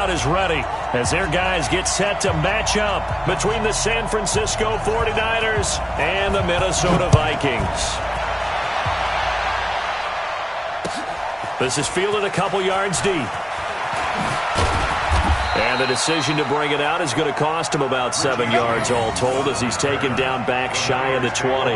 crowd is ready as their guys get set to match up between the San Francisco 49ers and the Minnesota Vikings. This is fielded a couple yards deep. And the decision to bring it out is going to cost him about 7 yards all told as he's taken down back shy of the 20.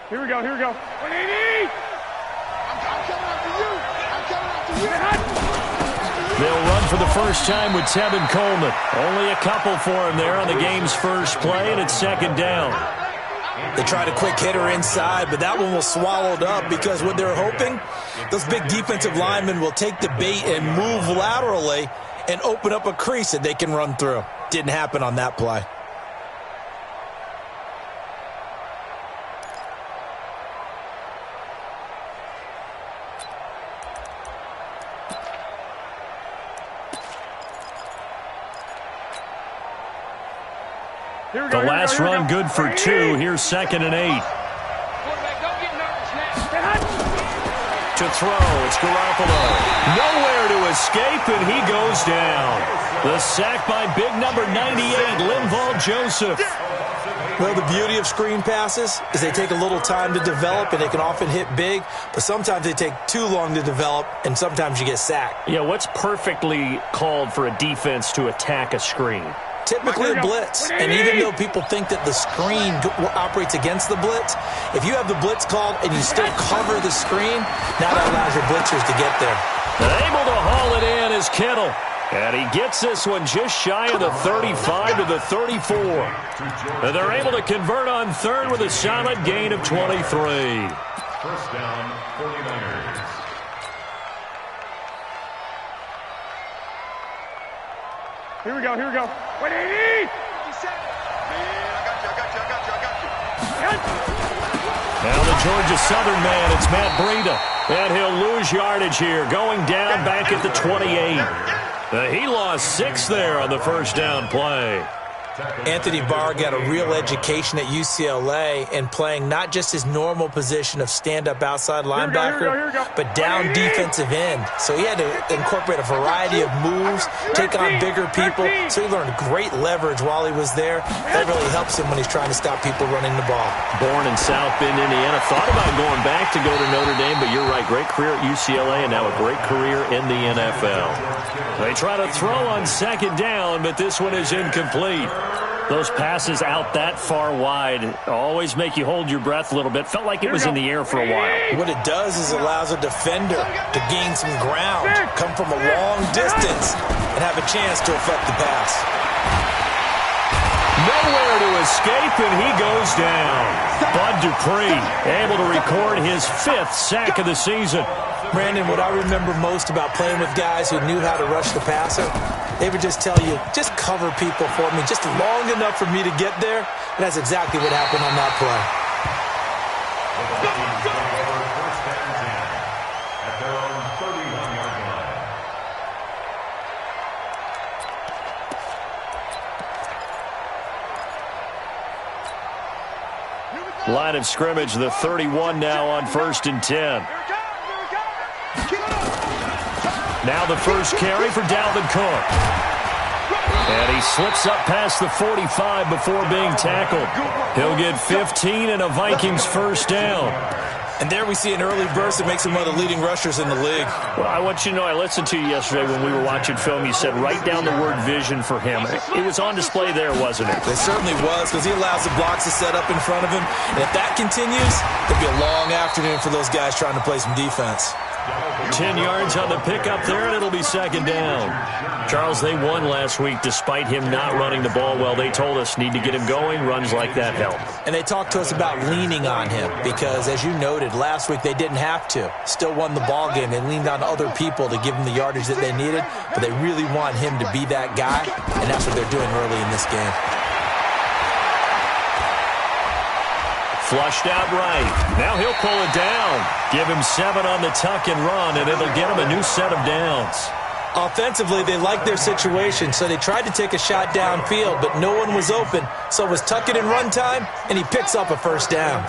Here we go, here we go. 180! I'm coming after you! I'm coming after you! They'll run for the first time with Tevin Coleman. Only a couple for him there on the game's first play, and it's second down. They tried a quick hitter inside, but that one was swallowed up because what they're hoping, those big defensive linemen will take the bait and move laterally and open up a crease that they can run through. Didn't happen on that play. The last run good for 2. Here's 2nd and 8. To throw, it's Garoppolo. Nowhere to escape, and he goes down. The sack by big number 98, Linval Joseph. Well, the beauty of screen passes is they take a little time to develop, and they can often hit big, but sometimes they take too long to develop, and sometimes you get sacked. Yeah, what's perfectly called for a defense to attack a screen? Typically a blitz, and even though people think that the screen operates against the blitz, if you have the blitz called and you still cover the screen, now that allows your blitzers to get there. Able to haul it in is Kittle, and he gets this one just shy of the 35 to the 34. And they're able to convert on third with a solid gain of 23. First down, 49ers. Here we go, here we go. 180! Now the Georgia Southern man, it's Matt Breida. And he'll lose yardage here, going down back at the 28. He lost 6 there on the first down play. Anthony Barr got a real education at UCLA and playing not just his normal position of stand-up outside linebacker, but down defensive end. So he had to incorporate a variety of moves, take on bigger people. So he learned great leverage while he was there. That really helps him when he's trying to stop people running the ball. Born in South Bend, Indiana. Thought about going back to go to Notre Dame, but you're right. Great career at UCLA and now a great career in the NFL. They try to throw on second down, but this one is incomplete. Those passes out that far wide always make you hold your breath a little bit. Felt like it was in the air for a while. What it does is it allows a defender to gain some ground, come from a long distance, and have a chance to affect the pass. Nowhere to escape, and he goes down. Bud Dupree able to record his 5th sack of the season. Brandon, what I remember most about playing with guys who knew how to rush the passer, they would just tell you, just cover people for me, just long enough for me to get there. And that's exactly what happened on that play. Line of scrimmage, the 31 now on 1st and 10. Now the first carry for Dalvin Cook. And he slips up past the 45 before being tackled. He'll get 15 and a Vikings first down. And there we see an early burst that makes him one of the leading rushers in the league. Well, I want you to know, I listened to you yesterday when we were watching film. You said write down the word vision for him. It was on display there, wasn't it? It certainly was, because he allows the blocks to set up in front of him. And if that continues, it'll be a long afternoon for those guys trying to play some defense. 10 yards on the pickup there, and it'll be second down. Charles, they won last week despite him not running the ball well. They told us need to get him going. Runs like that help. And they talked to us about leaning on him because, as you noted, last week they didn't have to. Still won the ball game. They leaned on other people to give them the yardage that they needed, but they really want him to be that guy, and that's what they're doing early in this game. Flushed out right. Now he'll pull it down. Give him 7 on the tuck and run, and it'll get him a new set of downs. Offensively, they liked their situation, so they tried to take a shot downfield, but no one was open. So it was tuck it and run time, and he picks up a first down.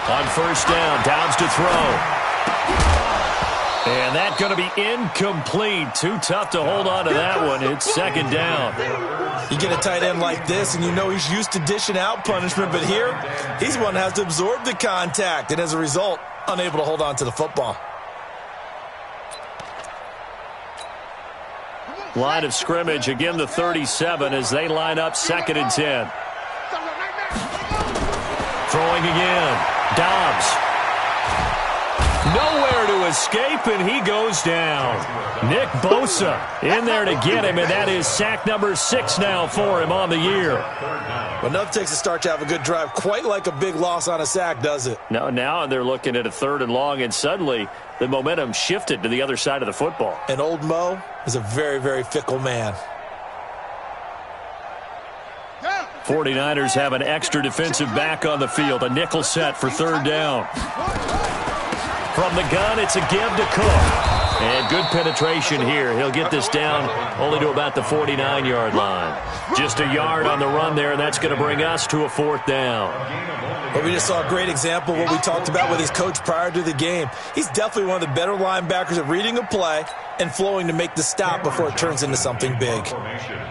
On first down, Dobbs to throw. And that's going to be incomplete. Too tough to hold on to that one. It's second down. You get a tight end like this, and you know he's used to dishing out punishment, but here, he's one that has to absorb the contact, and as a result, unable to hold on to the football. Line of scrimmage, again the 37 as they line up 2nd and 10. Throwing again. Dobbs. Nowhere to escape, and he goes down. Nick Bosa in there to get him, and that is sack number 6 now for him on the year. Well, enough takes a start to have a good drive. Quite like a big loss on a sack, does it? No, now they're looking at a 3rd and long, and suddenly the momentum shifted to the other side of the football. And old Mo is a very, very fickle man. 49ers have an extra defensive back on the field. A nickel set for 3rd down. From the gun, it's a give to Cook. And good penetration here. He'll get this down only to about the 49-yard line. Just a yard on the run there, and that's going to bring us to a 4th down. Well, we just saw a great example of what we talked about with his coach prior to the game. He's definitely one of the better linebackers at reading a play and flowing to make the stop before it turns into something big.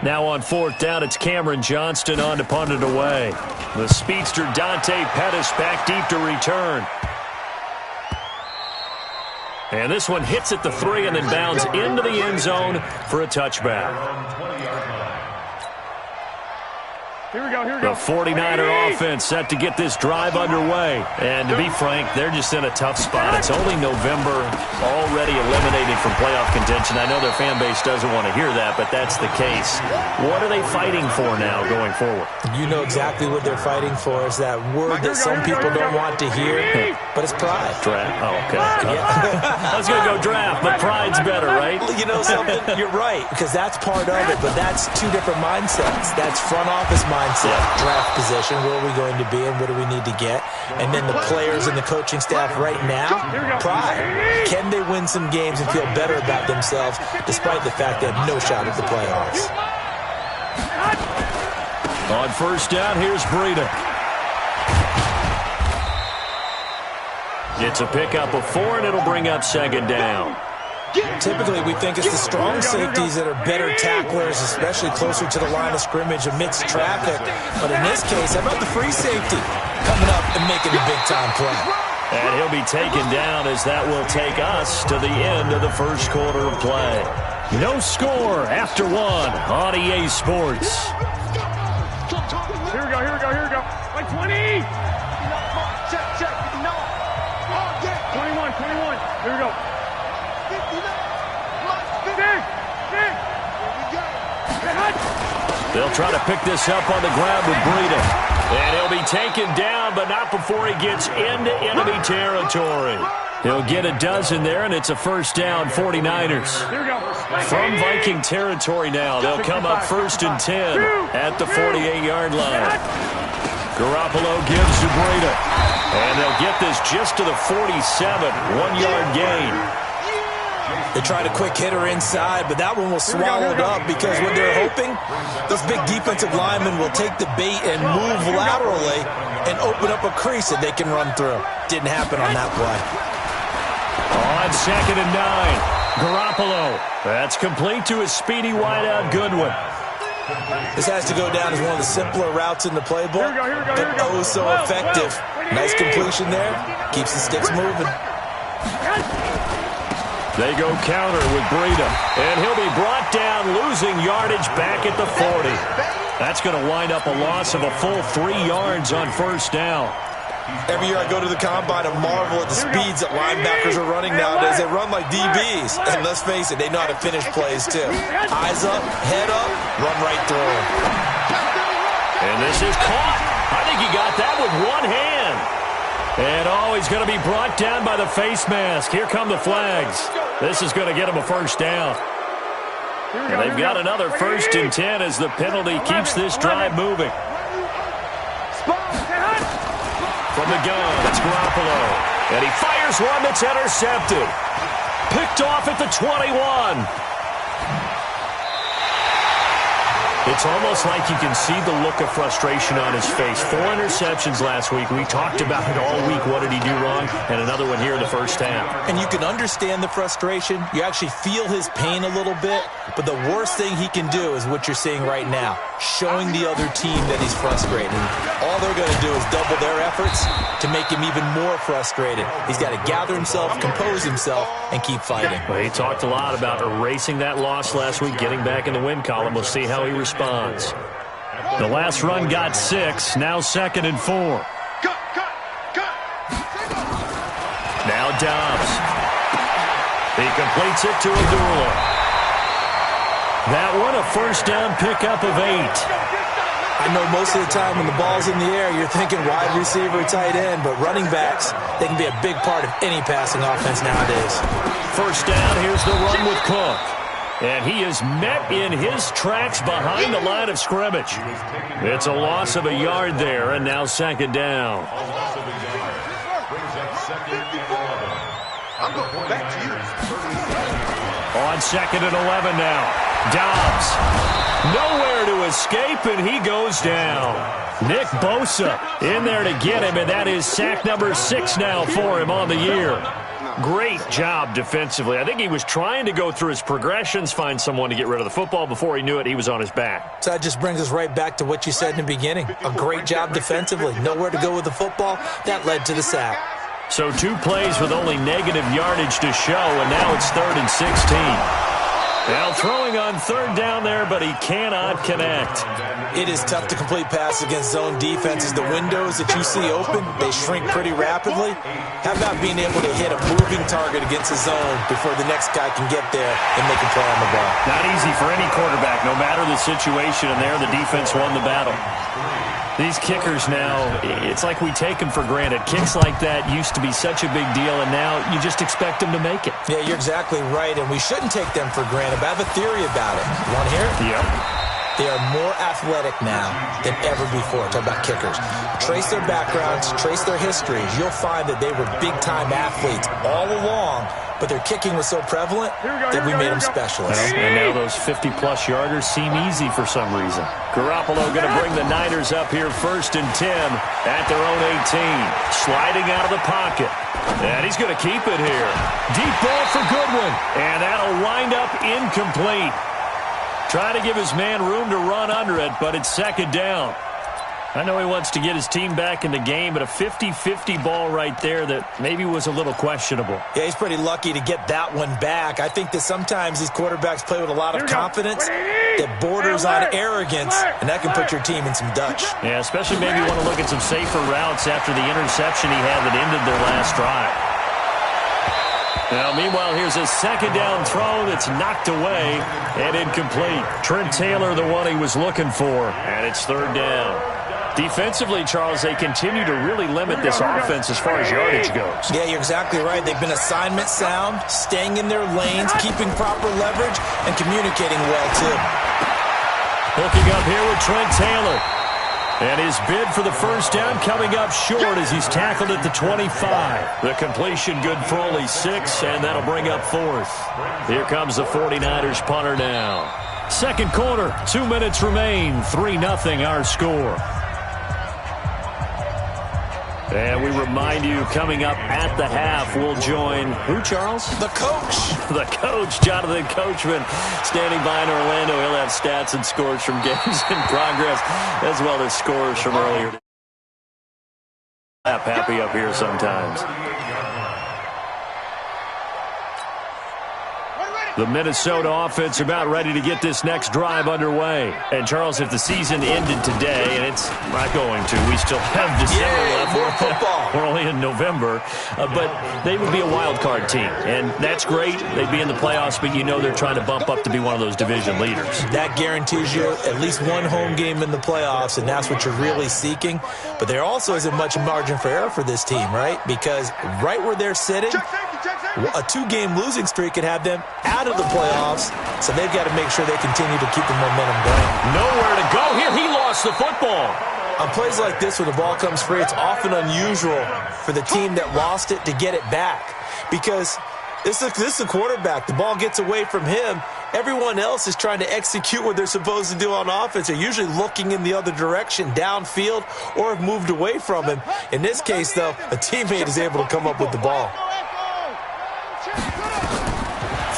Now on 4th down, it's Cameron Johnston on to punt it away. The speedster Dante Pettis back deep to return. And this one hits at the 3 and then bounds into the end zone for a touchback. Here we go, here we go. The 49er offense set to get this drive underway. And to be frank, they're just in a tough spot. It's only November, already eliminated from playoff contention. I know their fan base doesn't want to hear that, but that's the case. What are they fighting for now going forward? You know exactly what they're fighting for. Is that word that some people don't want to hear, but it's pride. Draft. Oh, okay. I was going to go draft, but pride's better, right? You know something? You're right, because that's part of it, but that's 2 different mindsets. That's front office mindset, draft position, where are we going to be and what do we need to get? And then the players and the coaching staff right now, pride. Can they win some games and feel better about themselves despite the fact they have no shot at the playoffs? On first down, here's Breida. It's a pickup of 4, and it'll bring up 2nd down. Typically, we think it's the strong safeties that are better tacklers, especially closer to the line of scrimmage amidst traffic. But in this case, how about the free safety coming up and making a big-time play? And he'll be taken down as that will take us to the end of the first quarter of play. No score after 1 on EA Sports. Here we go, here we go, here we go. Like 20! Check, check, no. 21, 21. Here we go. They'll try to pick this up on the ground with Breida. And he'll be taken down, but not before he gets into enemy territory. He'll get a dozen there, and it's a first down, 49ers. From Viking territory now, they'll come up 1st and 10 at the 48-yard line. Garoppolo gives to Breida. And they'll get this just to the 47, 1-yard gain. They tried a quick hitter inside, but that one was swallowed up because what they're hoping, those big defensive linemen will take the bait and move laterally and open up a crease that they can run through. Didn't happen on that play. On 2nd and 9, Garoppolo. That's complete to his speedy wideout Goodwin. This has to go down as one of the simpler routes in the playbook, but oh so effective. Nice completion there. Keeps the sticks moving. They go counter with Breida, and he'll be brought down, losing yardage back at the 40. That's going to wind up a loss of a full 3 yards on first down. Every year I go to the combine and marvel at the speeds that linebackers are running nowadays. They run like DBs, and let's face it, they know how to finish plays too. Eyes up, head up, run right through them. And this is caught. I think he got that with one hand. And he's going to be brought down by the face mask. Here come the flags. This is going to get him a first down. And they've got another 1st and 10 as the penalty keeps this drive moving. from the gun. It's Garoppolo. And he fires one that's intercepted. Picked off at the 21. It's almost like you can see the look of frustration on his face. 4 interceptions last week. We talked about it all week. What did he do wrong? And another one here in the first half. And you can understand the frustration. You actually feel his pain a little bit. But the worst thing he can do is what you're seeing right now, showing the other team that he's frustrated. All they're going to do is double their efforts to make him even more frustrated. He's got to gather himself, compose himself, and keep fighting. Well, he talked a lot about erasing that loss last week, getting back in the win column. We'll see how he responds. The last run got 6. Now 2nd and 4. Now Dobbs. He completes it to Abdullah. That one, a first down pickup of 8. I know most of the time when the ball's in the air, you're thinking wide receiver, tight end, but running backs, they can be a big part of any passing offense nowadays. First down, here's the run with Cook. And he is met in his tracks behind the line of scrimmage. It's a loss of a yard there, and now 2nd down. I'm going back to you. On 2nd and 11 now. Dobbs. Nowhere to escape, and he goes down. Nick Bosa in there to get him, and that is sack number 6 now for him on the year. Great job defensively. I think he was trying to go through his progressions, find someone to get rid of the football. Before he knew it, he was on his back. So that just brings us right back to what you said in the beginning. A great job defensively. Nowhere to go with the football. That led to the sack. So 2 plays with only negative yardage to show, and now it's 3rd and 16. Now throwing on 3rd down there, but he cannot connect. It is tough to complete passes against zone defenses. The windows that you see open, they shrink pretty rapidly. How about being able to hit a moving target against a zone before the next guy can get there and make a play on the ball? Not easy for any quarterback, no matter the situation, and there the defense won the battle. These kickers now, it's like we take them for granted. Kicks like that used to be such a big deal, and now you just expect them to make it. Yeah, you're exactly right, and we shouldn't take them for granted. But I have a theory about it. You want to hear it? Yep. They are more athletic now than ever before. Talk about kickers. Trace their backgrounds, trace their histories. You'll find that they were big-time athletes all along, but their kicking was so prevalent that we made them specialists. Well, and now those 50-plus yarders seem easy for some reason. Garoppolo going to bring the Niners up here 1st and 10 at their own 18. Sliding out of the pocket. And he's going to keep it here. Deep ball for Goodwin. And that'll wind up incomplete. Trying to give his man room to run under it, but it's 2nd down. I know he wants to get his team back in the game, but a 50-50 ball right there that maybe was a little questionable. Yeah, he's pretty lucky to get that one back. I think that sometimes these quarterbacks play with a lot of confidence that borders on arrogance, and that can put your team in some Dutch. Yeah, especially maybe want to look at some safer routes after the interception he had that ended their last drive. Now, meanwhile, here's a 2nd down throw that's knocked away and incomplete. Trent Taylor, the one he was looking for, and it's 3rd down. Defensively, Charles, they continue to really limit this offense as far as yardage goes. Yeah, you're exactly right. They've been assignment sound, staying in their lanes, keeping proper leverage, and communicating well, too. Hooking up here with Trent Taylor. And his bid for the first down coming up short as he's tackled at the 25. The completion good for only 6, and that'll bring up 4th. Here comes the 49ers punter now. 2nd quarter, 2 minutes remain, 3-0 our score. And we remind you, coming up at the half, we'll join who, Charles? The coach. The coach, Jonathan Coachman, standing by in Orlando. He'll have stats and scores from games in progress, as well as scores from earlier. Happy up here sometimes. The Minnesota offense about ready to get this next drive underway. And, Charles, if the season ended today, and it's not going to, we still have December left. More football. We're only in November. But they would be a wild card team. And that's great. They'd be in the playoffs, but you know they're trying to bump up to be one of those division leaders. That guarantees you at least one home game in the playoffs, and that's what you're really seeking. But there also isn't much margin for error for this team, right? Because right where they're sitting, a 2-game losing streak could have them out of the playoffs, so they've got to make sure they continue to keep the momentum going. Nowhere to go here. He lost the football. On plays like this where the ball comes free, it's often unusual for the team that lost it to get it back because this is a quarterback. The ball gets away from him. Everyone else is trying to execute what they're supposed to do on offense. They're usually looking in the other direction, downfield, or have moved away from him. In this case, though, a teammate is able to come up with the ball.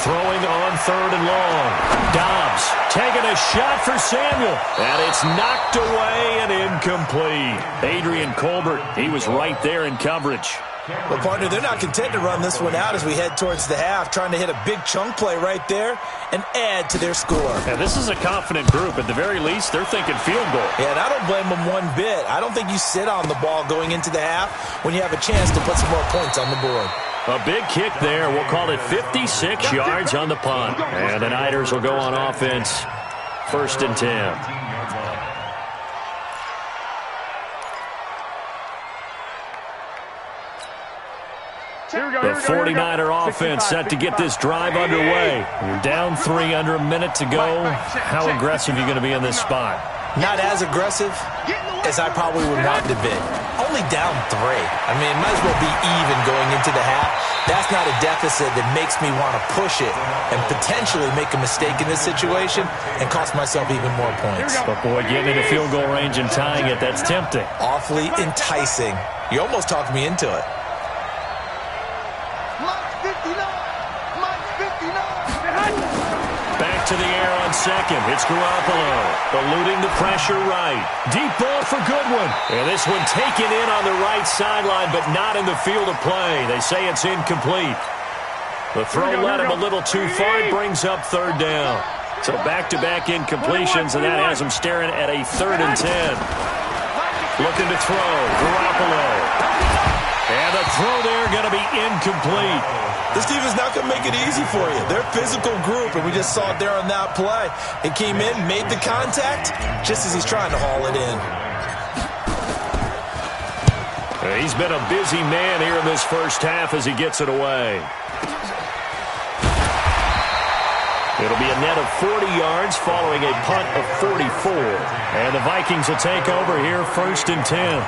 Throwing on 3rd and long. Dobbs taking a shot for Samuel. And it's knocked away and incomplete. Adrian Colbert, he was right there in coverage. Well, partner, they're not content to run this one out as we head towards the half, trying to hit a big chunk play right there and add to their score. And this is a confident group. At the very least, they're thinking field goal. Yeah, and I don't blame them one bit. I don't think you sit on the ball going into the half when you have a chance to put some more points on the board. A big kick there. We'll call it 56 yards on the punt. And the Niners will go on offense. 1st and 10. The 49er offense set to get this drive underway. You're down 3 under a minute to go. How aggressive are you going to be in this spot? Not as aggressive as I probably would want to be. Only down 3. I mean, it might as well be even going into the half. That's not a deficit that makes me want to push it and potentially make a mistake in this situation and cost myself even more points. But, boy, getting into field goal range and tying it, that's tempting. Awfully enticing. You almost talked me into it. Back to the air on 2nd. It's Garoppolo. Eluding the pressure right. Deep ball for Goodwin. And this one taken in on the right sideline, but not in the field of play. They say it's incomplete. The throw led him a little too far. It brings up 3rd down. So back-to-back incompletions, and that has him staring at a 3rd and 10. Looking to throw. Garoppolo. And the throw there going to be incomplete. This team is not going to make it easy for you. They're a physical group, and we just saw it there on that play. It came in, made the contact, just as he's trying to haul it in. He's been a busy man here in this first half as he gets it away. It'll be a net of 40 yards following a punt of 44. And the Vikings will take over here 1st and 10.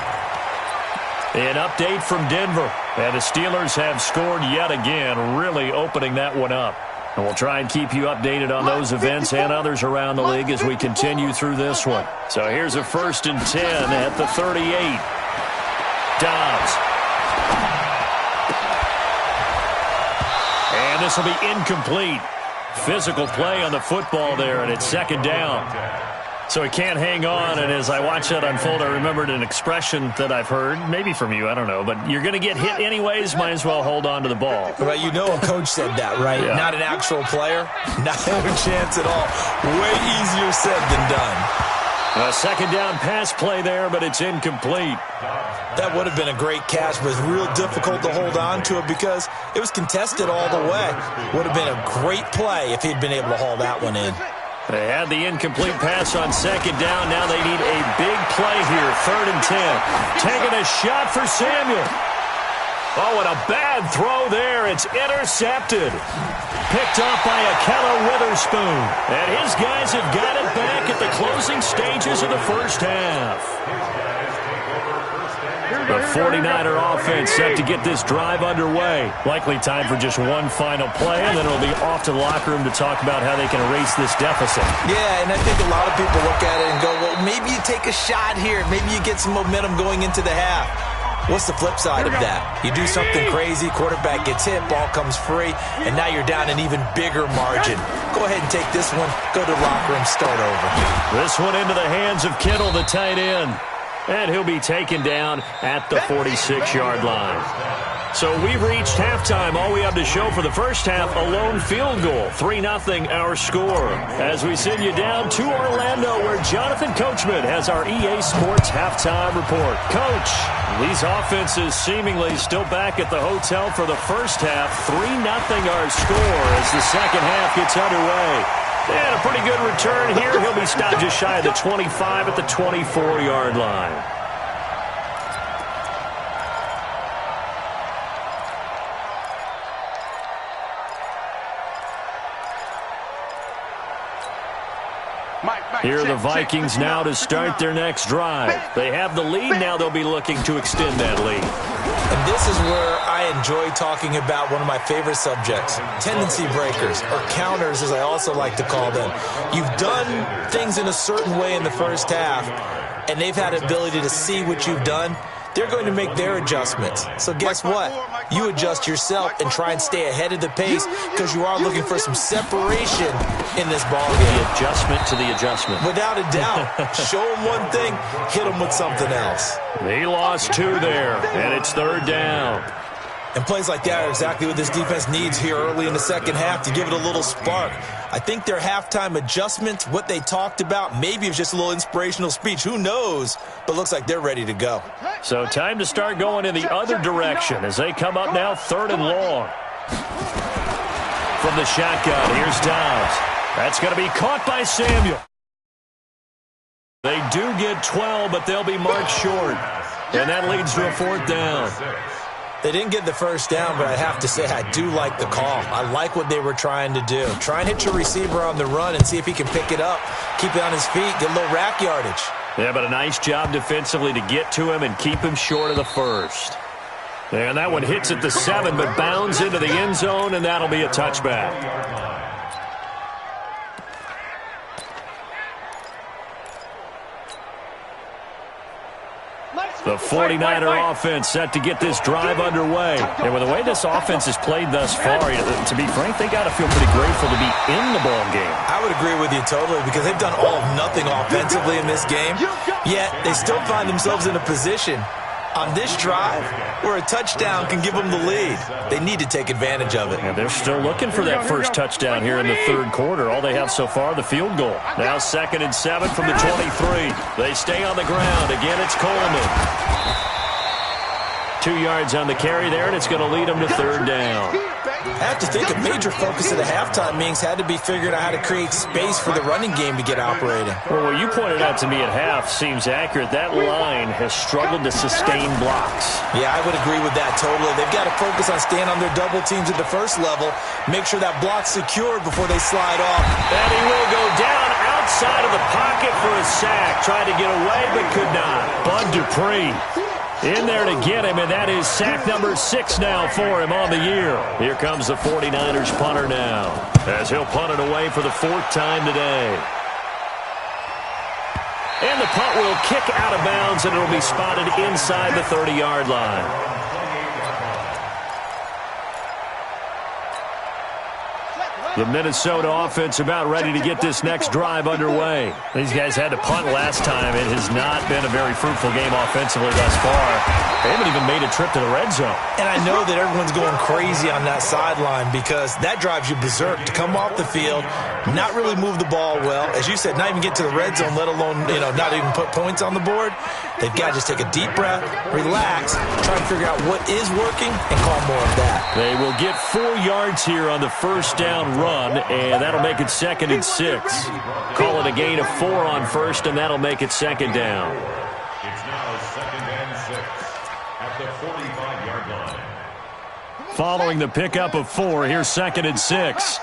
An update from Denver. And the Steelers have scored yet again, really opening that one up. And we'll try and keep you updated on those events and others around the league as we continue through this one. So here's a 1st and 10 at the 38. Dobbs. And this will be incomplete. Physical play on the football there, and it's 2nd down. So he can't hang on, and as I watched that unfold, I remembered an expression that I've heard, maybe from you, I don't know, but you're going to get hit anyways, might as well hold on to the ball. Right, you know a coach said that, right? Yeah. Not an actual player, not have a chance at all. Way easier said than done. A 2nd down pass play there, but it's incomplete. That would have been a great catch, but it's real difficult to hold on to it because it was contested all the way. Would have been a great play if he'd been able to haul that one in. They had the incomplete pass on 2nd down. Now they need a big play here. 3rd and 10. Taking a shot for Samuel. Oh, and a bad throw there. It's intercepted. Picked off by Akello Witherspoon. And his guys have got it back at the closing stages of the first half. The 49er offense set to get this drive underway. Likely time for just one final play, and then it'll be off to the locker room to talk about how they can erase this deficit. Yeah, and I think a lot of people look at it and go, well, maybe you take a shot here. Maybe you get some momentum going into the half. What's the flip side of that? You do something crazy, quarterback gets hit, ball comes free, and now you're down an even bigger margin. Go ahead and take this one, go to the locker room, start over. This one into the hands of Kittle, the tight end. And he'll be taken down at the 46-yard line. So we've reached halftime. All we have to show for the first half, a lone field goal. 3-0 our score. As we send you down to Orlando, where Jonathan Coachman has our EA Sports halftime report. Coach, these offenses seemingly still back at the hotel for the first half. 3-0 our score as the second half gets underway. And a pretty good return here. He'll be stopped just shy of the 25 at the 24-yard line. Here are the Vikings now to start their next drive. They have the lead. Now they'll be looking to extend that lead. And this is where I enjoy talking about one of my favorite subjects, tendency breakers, or counters as I also like to call them. You've done things in a certain way in the first half, and they've had the ability to see what you've done. They're going to make their adjustments. So guess what? You adjust yourself and try and stay ahead of the pace because you are looking for some separation in this ball game. The adjustment to the adjustment. Without a doubt. Show them one thing, hit them with something else. He lost 2 there, and it's 3rd down. And plays like that are exactly what this defense needs here early in the second half to give it a little spark. I think their halftime adjustments, what they talked about, maybe it's just a little inspirational speech. Who knows? But looks like they're ready to go. So time to start going in the other direction as they come up now 3rd and long. From the shotgun, here's Downs. That's going to be caught by Samuel. They do get 12, but they'll be marked short. And that leads to a 4th down. They didn't get the first down, but I have to say I do like the call. I like what they were trying to do. Try and hit your receiver on the run and see if he can pick it up, keep it on his feet, get a little rack yardage. Yeah, but a nice job defensively to get to him and keep him short of the first. And that one hits at the 7, but bounds into the end zone, and that'll be a touchback. The 49er offense set to get this drive underway. And with the way this offense has played thus far, to be frank, they got to feel pretty grateful to be in the ball game. I would agree with you totally because they've done all of nothing offensively in this game, yet they still find themselves in a position on this drive where a touchdown can give them the lead. They need to take advantage of it. And they're still looking for that first touchdown here in the 3rd quarter. All they have so far, the field goal. Now 2nd and 7 from the 23. They stay on the ground. Again, it's Coleman. 2 yards on the carry there, and it's going to lead them to 3rd down. I have to think a major focus of the halftime meetings had to be figuring out how to create space for the running game to get operating. Well, what you pointed out to me at half seems accurate. That line has struggled to sustain blocks. Yeah, I would agree with that totally. They've got to focus on staying on their double teams at the first level, make sure that block's secured before they slide off. And he will go down outside of the pocket for a sack. Tried to get away, but could not. Bud Dupree in there to get him, and that is sack number 6 now for him on the year. Here comes the 49ers punter now, as he'll punt it away for the 4th time today. And the punt will kick out of bounds, and it'll be spotted inside the 30-yard line. The Minnesota offense about ready to get this next drive underway. These guys had to punt last time. It has not been a very fruitful game offensively thus far. They haven't even made a trip to the red zone. And I know that everyone's going crazy on that sideline because that drives you berserk to come off the field, not really move the ball well. As you said, not even get to the red zone, let alone, not even put points on the board. They've got to just take a deep breath, relax, try to figure out what is working, and call more of that. They will get 4 yards here on the first down run, and that'll make it 2nd and 6. Call it a gain of 4 on first, and that'll make it 2nd down. It's now 2nd and 6 at the 45-yard line. Following the pickup of 4, here's 2nd and 6.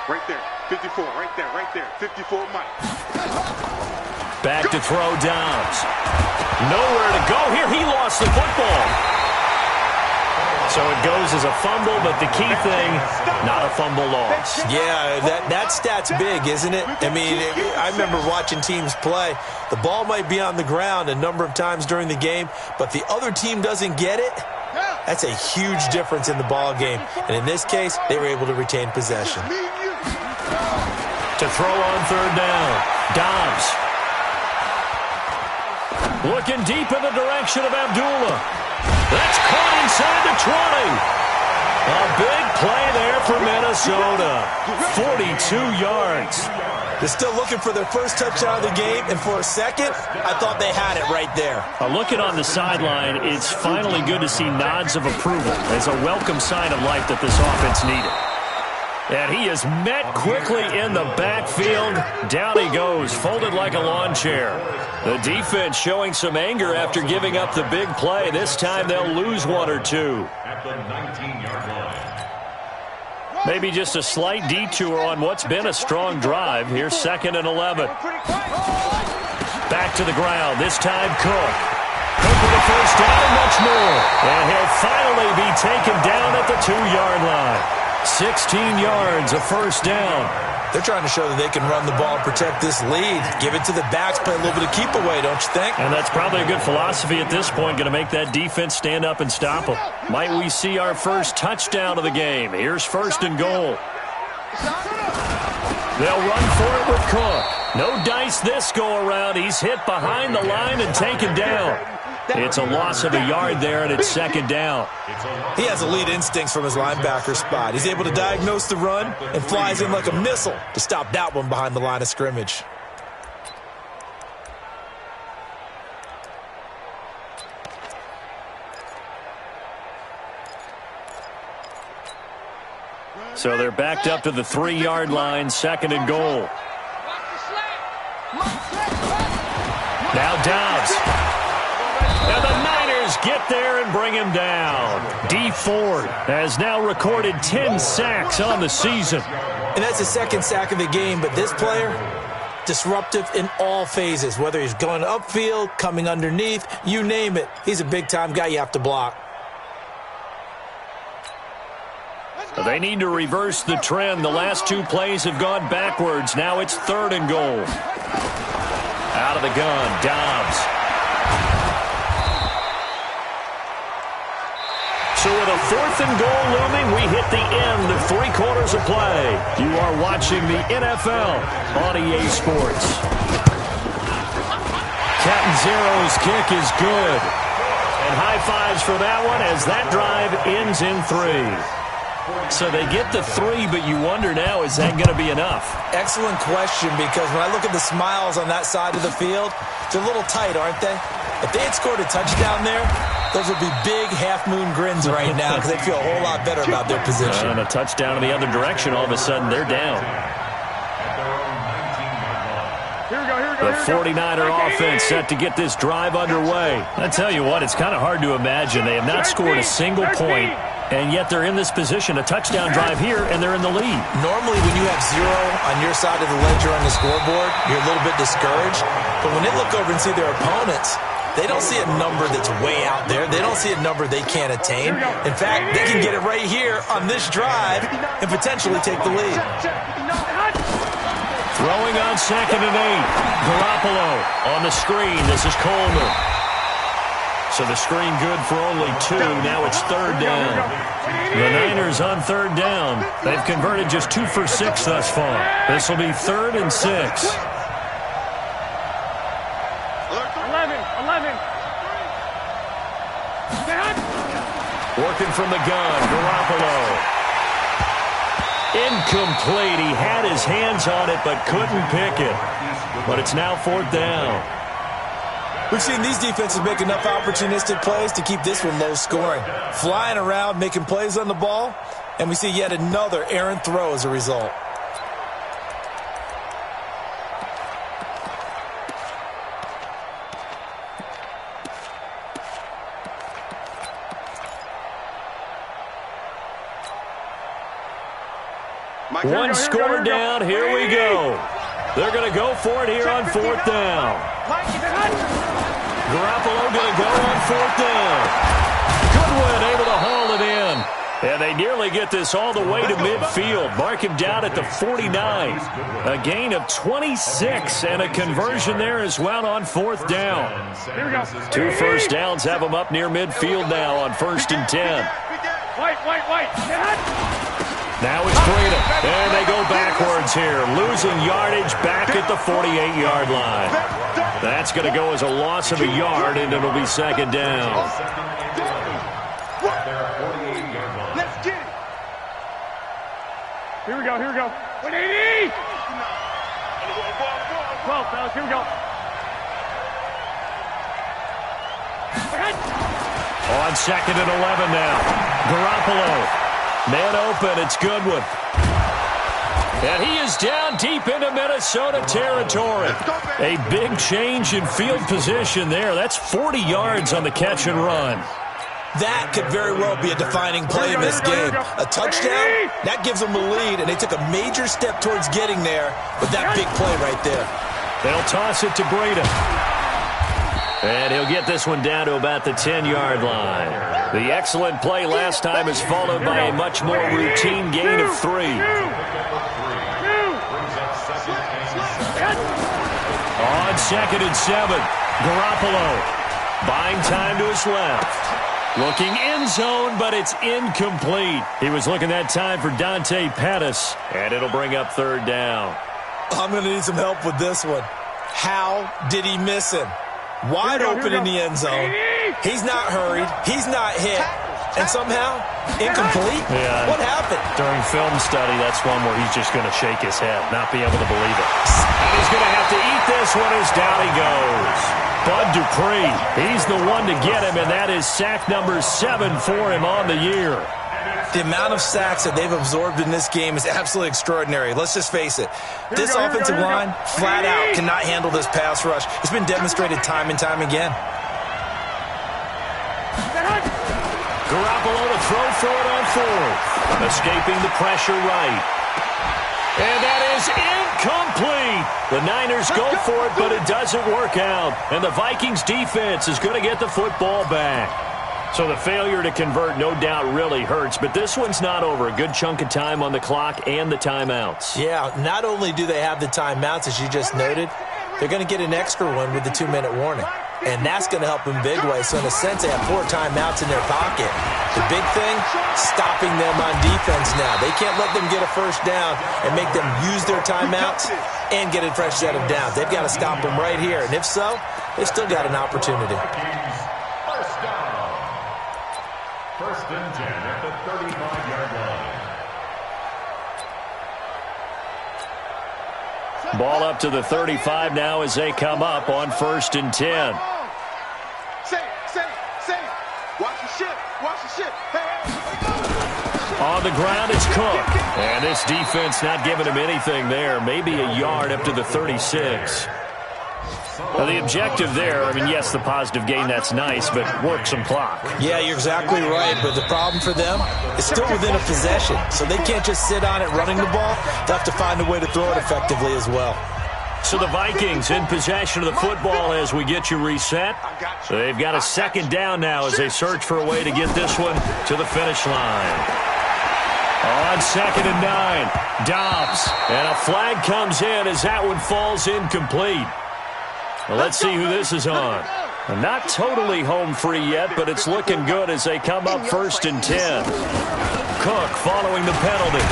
Right there, 54, right there, 54 Mike. Back to throw Downs. Nowhere to go here. He lost the football. So it goes as a fumble, but the key thing, not a fumble loss. Yeah, that stat's big, isn't it? I mean, I remember watching teams play. The ball might be on the ground a number of times during the game, but the other team doesn't get it. That's a huge difference in the ball game. And in this case, they were able to retain possession. To throw on 3rd down, Dobbs. Looking deep in the direction of Abdullah. That's caught inside the 20. A big play there for Minnesota. 42 yards. They're still looking for their first touchdown of the game, and for a second, I thought they had it right there. Looking on the sideline, it's finally good to see nods of approval. It's a welcome sign of life that this offense needed. And he is met quickly in the backfield. Down he goes, folded like a lawn chair. The defense showing some anger after giving up the big play. This time they'll lose 1 or 2. At the 19-yard line. Maybe just a slight detour on what's been a strong drive. Here's 2nd and 11. Back to the ground. This time Cook. Cook with a first down and much more. And he'll finally be taken down at the 2-yard line. 16 yards, a first down. They're trying to show that they can run the ball and protect this lead. Give it to the backs, play a little bit of keep away, don't you think? And that's probably a good philosophy at this point, going to make that defense stand up and stop them. Might we see our first touchdown of the game? Here's 1st and goal. They'll run for it with Cook. No dice this go-around. He's hit behind the line and taken down. It's a loss of a yard there, and it's 2nd down. He has elite instincts from his linebacker spot. He's able to diagnose the run and flies in like a missile to stop that one behind the line of scrimmage. So they're backed up to the 3-yard line, 2nd and goal. Now Dobbs. And the Niners get there and bring him down. D. Ford has now recorded 10 sacks on the season. And that's the 2nd sack of the game, but this player, disruptive in all phases, whether he's going upfield, coming underneath, you name it. He's a big-time guy you have to block. They need to reverse the trend. The last 2 plays have gone backwards. Now it's 3rd and goal. Out of the gun, Dobbs. So with a 4th and goal looming, we hit the end of 3 quarters of play. You are watching the NFL on EA Sports. Captain Zero's kick is good. And high fives for that one as that drive ends in 3. So they get the 3, but you wonder now, is that going to be enough? Excellent question, because when I look at the smiles on that side of the field, they're a little tight, aren't they? If they had scored a touchdown there, those would be big half-moon grins right now because they feel a whole lot better about their position. And a touchdown in the other direction, all of a sudden they're down. The 49er offense set to get this drive underway. I tell you what, it's kind of hard to imagine. They have not scored a single point, and yet they're in this position. A touchdown drive here, and they're in the lead. Normally, when you have 0 on your side of the ledger on the scoreboard, you're a little bit discouraged. But when they look over and see their opponents, they don't see a number that's way out there. They don't see a number they can't attain. In fact, they can get it right here on this drive and potentially take the lead. Throwing on 2nd and 8. Garoppolo on the screen. This is Coleman. So the screen good for only 2. Now it's 3rd down. The Niners on 3rd down. They've converted just 2 for 6 thus far. This will be 3rd and 6. 11. Working from the gun, Garoppolo. Incomplete. He had his hands on it but couldn't pick it. But it's now 4th down. We've seen these defenses make enough opportunistic plays to keep this one low scoring. Flying around, making plays on the ball, and we see yet another errant throw as a result. One score down. Here we go. They're going to go for it here on 4th down. Garoppolo going to go on 4th down. Goodwin able to haul it in. And they nearly get this all the way to midfield. Mark him down at the 49. A gain of 26 and a conversion there as well on 4th down. 2 first downs have them up near midfield now on 1st and 10. Now it's Freedom, and they go backwards here, losing yardage back at the 48-yard line. That's going to go as a loss of a yard, and it'll be 2nd down. Let's get it. Here we go. 180. 12, fellas, here we go. On 2nd and 11 now. Garoppolo. Man open, it's Goodwin. And he is down deep into Minnesota territory. A big change in field position there. That's 40 yards on the catch and run. That could very well be a defining play in this game. A touchdown, that gives them the lead, and they took a major step towards getting there with that big play right there. They'll toss it to Breida. And he'll get this one down to about the 10-yard line. The excellent play last time is followed by a much more routine gain of 3. On 2nd and 7, Garoppolo buying time to his left. Looking end zone, but it's incomplete. He was looking that time for Dante Pettis, and it'll bring up 3rd down. I'm going to need some help with this one. How did he miss him? Wide open in the end zone. He's not hurried. He's not hit. And somehow, incomplete? Yeah. What happened? During film study, that's one where he's just going to shake his head, not be able to believe it. And he's going to have to eat this one as down he goes. Bud Dupree, he's the one to get him, and that is sack number 7 for him on the year. The amount of sacks that they've absorbed in this game is absolutely extraordinary. Let's just face it. This offensive line, flat out, cannot handle this pass rush. It's been demonstrated time and time again. Garoppolo to throw for it on 4th. Escaping the pressure right. And that is incomplete. The Niners go for it, but it doesn't work out. And the Vikings defense is going to get the football back. So the failure to convert no doubt really hurts, but this one's not over. A good chunk of time on the clock and the timeouts. Yeah, not only do they have the timeouts, as you just noted, they're going to get an extra one with the 2-minute warning. And that's going to help them big way. So in a sense, they have 4 timeouts in their pocket. The big thing, stopping them on defense now. They can't let them get a first down and make them use their timeouts and get a fresh set of downs. They've got to stop them right here. And if so, they've still got an opportunity. First and 10 at the 35-yard line. Ball up to the 35 now as they come up on 1st and 10. Watch the ship. On the ground, it's Cook. And this defense not giving him anything there. Maybe a yard up to the 36. Now, the objective there, I mean, yes, the positive gain, that's nice, but work some clock. Yeah, you're exactly right, but the problem for them is still within a possession, so they can't just sit on it running the ball. They'll have to find a way to throw it effectively as well. So the Vikings in possession of the football as we get you reset. They've got a 2nd down now as they search for a way to get this one to the finish line. On 2nd and 9, Dobbs, and a flag comes in as that one falls incomplete. Well, let's see who this is on. Not totally home free yet, but it's looking good as they come up 1st and 10. Cook following the penalty.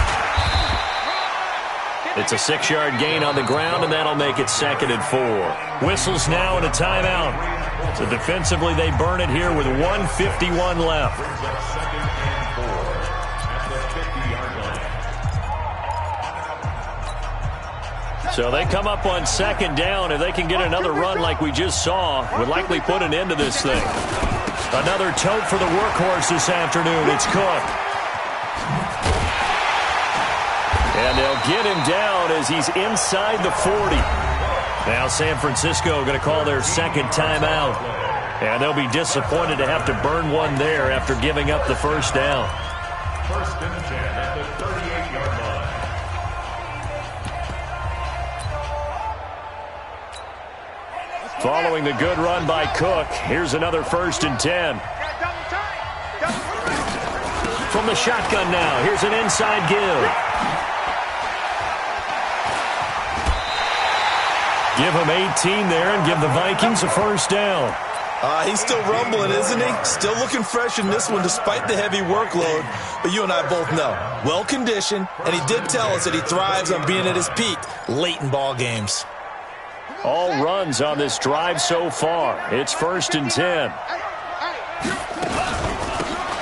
It's a 6-yard gain on the ground, and that'll make it 2nd and 4. Whistles now and a timeout. So defensively, they burn it here with 1:51 left. So they come up on 2nd down. If they can get another run like we just saw, would likely put an end to this thing. Another tote for the workhorse this afternoon. It's Cook. And they'll get him down as he's inside the 40. Now San Francisco going to call their 2nd timeout. And they'll be disappointed to have to burn one there after giving up the 1st down. 1st and 10 at the 38-yard line. Following the good run by Cook, here's another 1st and 10. From the shotgun now, here's an inside give. Give him 18 there and give the Vikings a 1st down. He's still rumbling, isn't he? Still looking fresh in this one despite the heavy workload. But you and I both know, well-conditioned, and he did tell us that he thrives on being at his peak late in ball games. All runs on this drive so far. It's 1st and 10.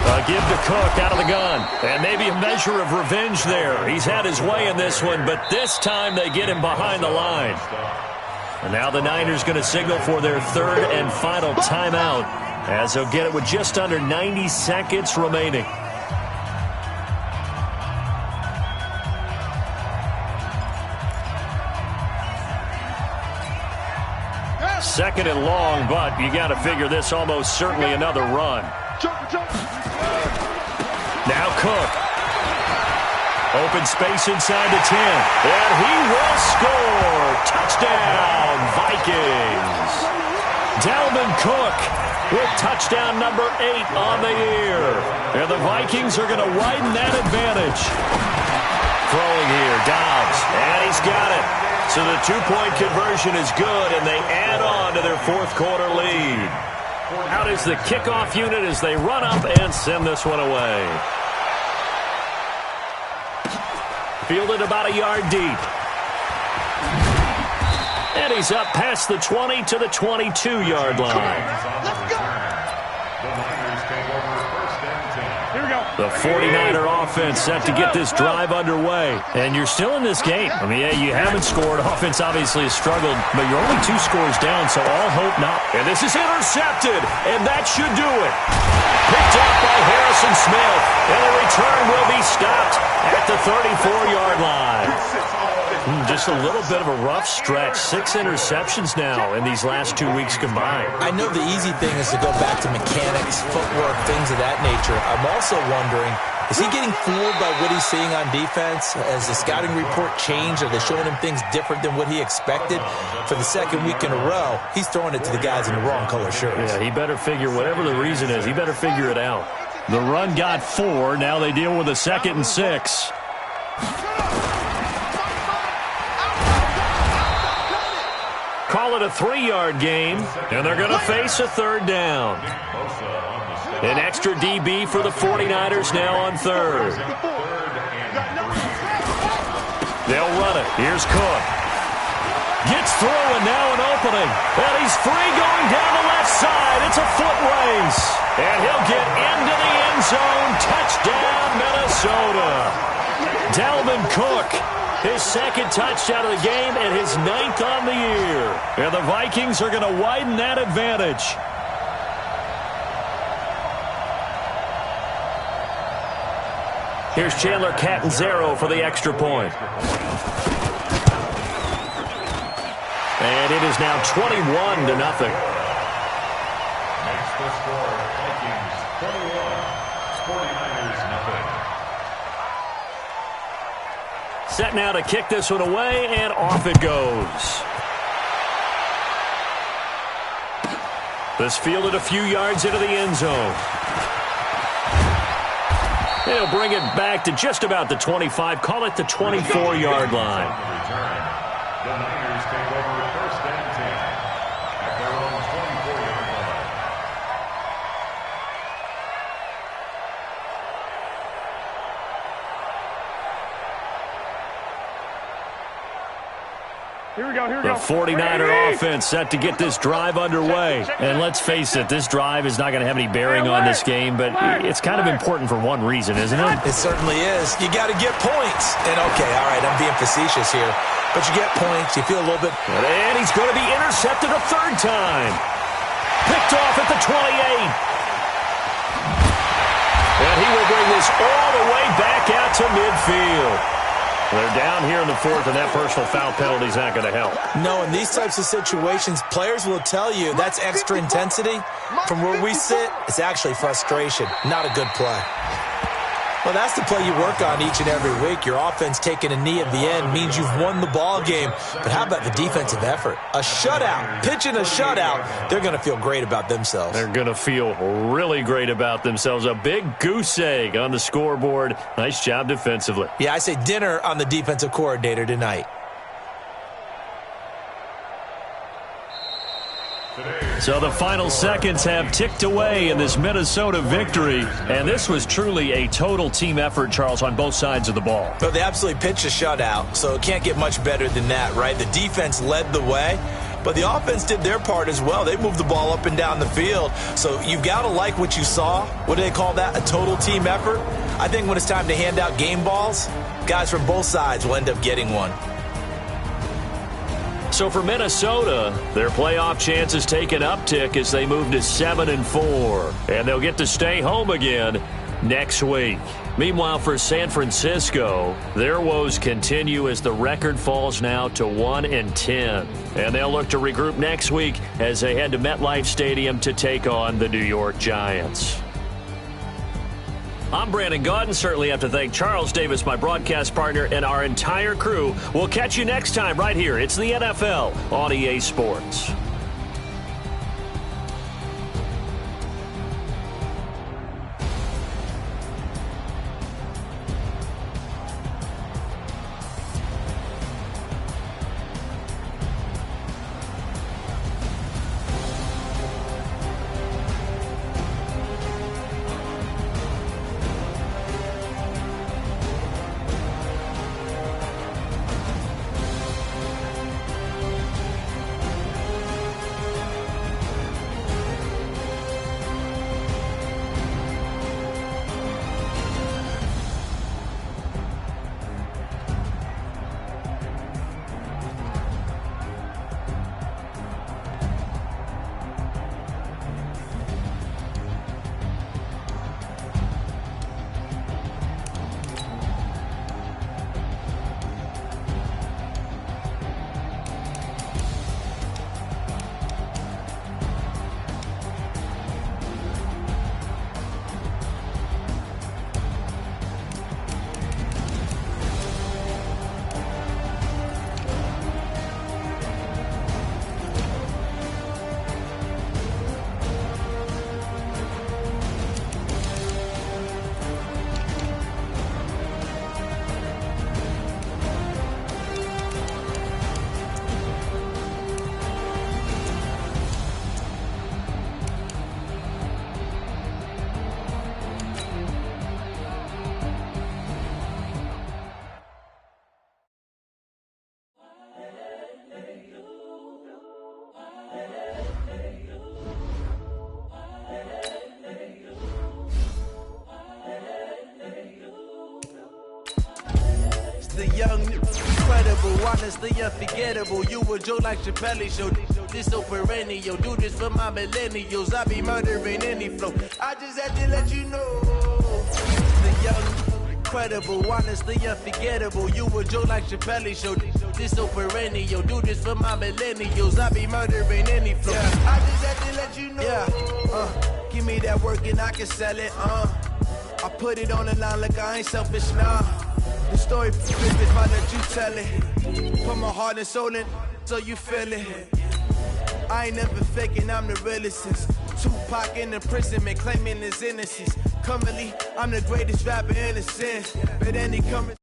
A give to Cook out of the gun. And maybe a measure of revenge there. He's had his way in this one, but this time they get him behind the line. And now the Niners going to signal for their 3rd and final timeout as they'll get it with just under 90 seconds remaining. 2nd and long, but you got to figure this almost certainly another run. Now Cook. Open space inside the 10. And he will score. Touchdown, Vikings. Dalvin Cook with touchdown number 8 on the year. And the Vikings are going to widen that advantage. Throwing here, Dobbs. And he's got it. So the 2-point conversion is good, and they add on to their 4th quarter lead. Out is the kickoff unit as they run up and send this one away. Fielded about a yard deep. And he's up past the 20 to the 22-yard line. Let's go. The 49er offense set to get this drive underway. And you're still in this game. I mean, yeah, you haven't scored. Offense obviously has struggled, but you're only 2 scores down, so all hope not. And this is intercepted, and that should do it. Picked up by Harrison Smith, and the return will be stopped at the 34-yard line. Just a little bit of a rough stretch. 6 interceptions now in these last 2 weeks combined. I know the easy thing is to go back to mechanics, footwork, things of that nature. I'm also wondering, is he getting fooled by what he's seeing on defense? Has the scouting report changed? Are they showing him things different than what he expected? For the 2nd week in a row, he's throwing it to the guys in the wrong color shirts. Yeah, he better figure, whatever the reason is, he better figure it out. The run got 4. Now they deal with a 2nd and 6. Call it a 3-yard game, and they're going to face a 3rd down. An extra DB for the 49ers now on 3rd. They'll run it. Here's Cook. Gets through, and now an opening. And he's free going down the left side. It's a foot race. And he'll get into the end zone. Touchdown, Minnesota. Dalvin Cook. His 2nd touchdown of the game and his 9th on the year. And the Vikings are going to widen that advantage. Here's Chandler Catanzaro for the extra point. And it is now 21-0. Next to score, Vikings 21, 49ers nothing. Set now to kick this one away, and off it goes. This fielded a few yards into the end zone. He'll bring it back to just about the 25. Call it the 24-yard line. The Niners take over 1st and 10 at their own 24-yard line. Here we go, here we The go. 49er offense set to get this drive underway. And let's face it, this drive is not going to have any bearing on this game, but it's kind of important for one reason, isn't it? It certainly is. You got to get points. And, okay, all right, I'm being facetious here. But you get points. You feel a little bit. And he's going to be intercepted a 3rd time. Picked off at the 28. And he will bring this all the way back out to midfield. They're down here in the 4th, and that personal foul penalty is not going to help. No, in these types of situations, players will tell you that's extra intensity. From where we sit, it's actually frustration. Not a good play. Well, that's the play you work on each and every week. Your offense taking a knee at the end means you've won the ball game. But how about the defensive effort? A shutout, pitching a shutout, they're going to feel great about themselves. They're going to feel really great about themselves. A big goose egg on the scoreboard. Nice job defensively. Yeah, I say dinner on the defensive coordinator tonight. So the final seconds have ticked away in this Minnesota victory. And this was truly a total team effort, Charles, on both sides of the ball. Well, they absolutely pitched a shutout, so it can't get much better than that, right? The defense led the way, but the offense did their part as well. They moved the ball up and down the field. So you've got to like what you saw. What do they call that? A total team effort? I think when it's time to hand out game balls, guys from both sides will end up getting one. So for Minnesota, their playoff chances take an uptick as they move to 7-4. And they'll get to stay home again next week. Meanwhile, for San Francisco, their woes continue as the record falls now to 1-10. And they'll look to regroup next week as they head to MetLife Stadium to take on the New York Giants. I'm Brandon Gaudin. Certainly have to thank Charles Davis, my broadcast partner, and our entire crew. We'll catch you next time right here. It's the NFL on EA Sports. The young, incredible, honestly unforgettable. You a joke like Chappelle show. This so perennial. Do this for my millennials. I be murdering any flow. I just had to let you know. The young, incredible, honestly unforgettable. You a joke like Chappelle show. This so perennial. Do this for my millennials. I be murdering any flow. Yeah. I just had to let you know. Yeah. Give me that work and I can sell it. I put it on the line like I ain't selfish now. The story if I let you tell it. Put my heart and soul in so you feel it. I ain't never faking, I'm the realest since Tupac in imprisonment, claiming his innocence. Currently, I'm the greatest rapper in a sense. But any coming